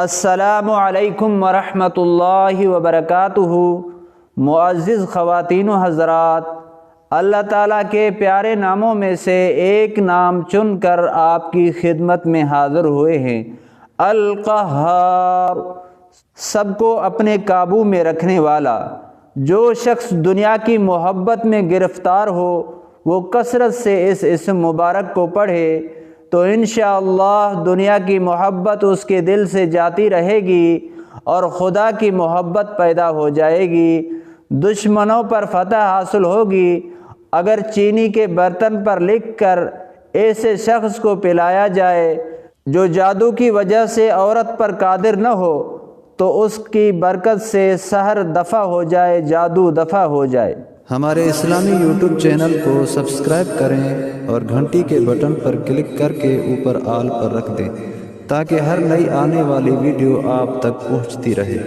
السلام علیکم ورحمۃ اللہ وبرکاتہ۔ معزز خواتین و حضرات، اللہ تعالیٰ کے پیارے ناموں میں سے ایک نام چن کر آپ کی خدمت میں حاضر ہوئے ہیں، القہار، سب کو اپنے قابو میں رکھنے والا۔ جو شخص دنیا کی محبت میں گرفتار ہو وہ کثرت سے اس اسم مبارک کو پڑھے تو انشاءاللہ دنیا کی محبت اس کے دل سے جاتی رہے گی اور خدا کی محبت پیدا ہو جائے گی، دشمنوں پر فتح حاصل ہوگی۔ اگر چینی کے برتن پر لکھ کر ایسے شخص کو پلایا جائے جو جادو کی وجہ سے عورت پر قادر نہ ہو تو اس کی برکت سے سحر دفع ہو جائے، جادو دفع ہو جائے۔ ہمارے اسلامی یوٹیوب چینل کو سبسکرائب کریں اور گھنٹی کے بٹن پر کلک کر کے اوپر آل پر رکھ دیں تاکہ ہر نئی آنے والی ویڈیو آپ تک پہنچتی رہے۔